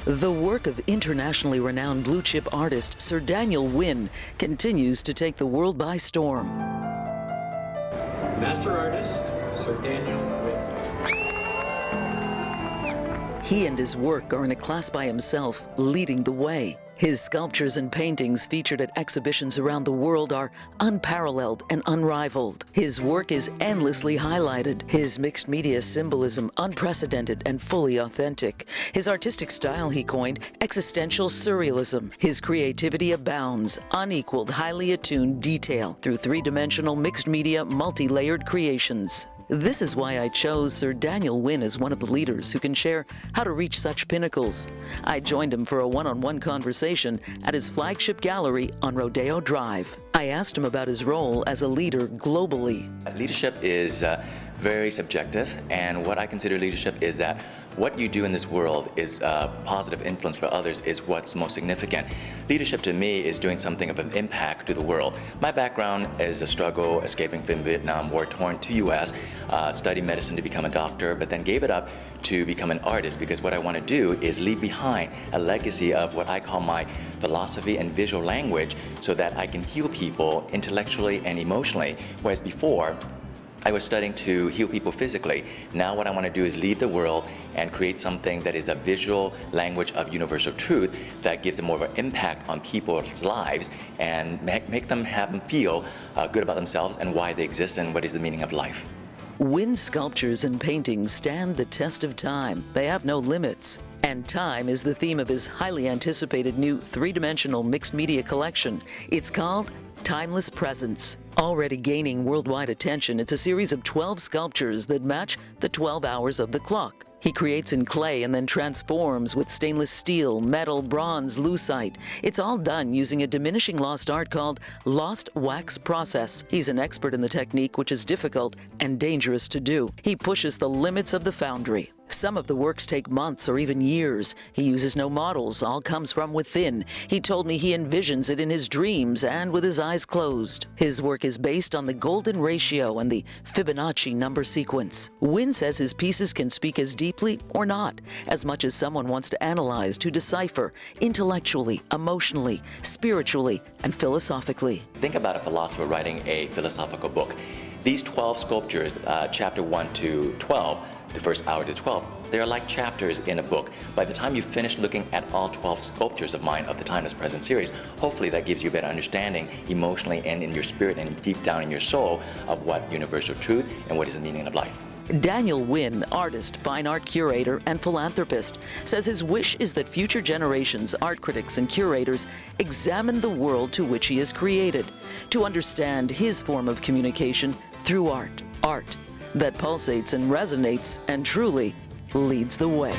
The work of internationally renowned blue-chip artist Sir Daniel Winn continues to take the world by storm. Master artist, Sir Daniel Winn. He and his work are in a class by himself, leading the way. His sculptures and paintings featured at exhibitions around the world are unparalleled and unrivaled. His work is endlessly highlighted. His mixed media symbolism unprecedented and fully authentic. His artistic style he coined existential surrealism. His creativity abounds, unequaled, highly attuned detail through three-dimensional mixed media, multi-layered creations. This is why I chose Sir Daniel Winn as one of the leaders who can share how to reach such pinnacles. I joined him for a one-on-one conversation at his flagship gallery on Rodeo Drive. I asked him about his role as a leader globally. Leadership is very subjective, and what I consider leadership is that what you do in this world is positive influence for others is what's most significant. Leadership to me is doing something of an impact to the world. My background is a struggle, escaping from Vietnam, war-torn to U.S., studied medicine to become a doctor, but then gave it up to become an artist because what I want to do is leave behind a legacy of what I call my philosophy and visual language so that I can heal people intellectually and emotionally, whereas before, I was studying to heal people physically. Now what I want to do is leave the world and create something that is a visual language of universal truth that gives them more of an impact on people's lives and make them have them feel good about themselves and why they exist and what is the meaning of life. Winn's sculptures and paintings stand the test of time. They have no limits. And time is the theme of his highly anticipated new three-dimensional mixed media collection. It's called Timeless Presence. Already gaining worldwide attention, it's a series of 12 sculptures that match the 12 hours of the clock. He creates in clay and then transforms with stainless steel, metal, bronze, lucite. It's all done using a diminishing lost art called lost wax process. He's an expert in the technique, which is difficult and dangerous to do. He pushes the limits of the foundry. Some of the works take months or even years. He uses no models, all comes from within. He told me he envisions it in his dreams and with his eyes closed. His work is based on the golden ratio and the Fibonacci number sequence. Winn says his pieces can speak as deeply or not, as much as someone wants to analyze, to decipher, intellectually, emotionally, spiritually, and philosophically. Think about a philosopher writing a philosophical book. These 12 sculptures, chapter 1 to 12, the first hour to 12, they are like chapters in a book. By the time you finish looking at all 12 sculptures of mine of the Timeless Present series, hopefully that gives you a better understanding emotionally and in your spirit and deep down in your soul of what universal truth and what is the meaning of life. Daniel Winn, artist, fine art curator, and philanthropist, says his wish is that future generations, art critics and curators examine the world to which he has created, to understand his form of communication through art that pulsates and resonates and truly leads the way.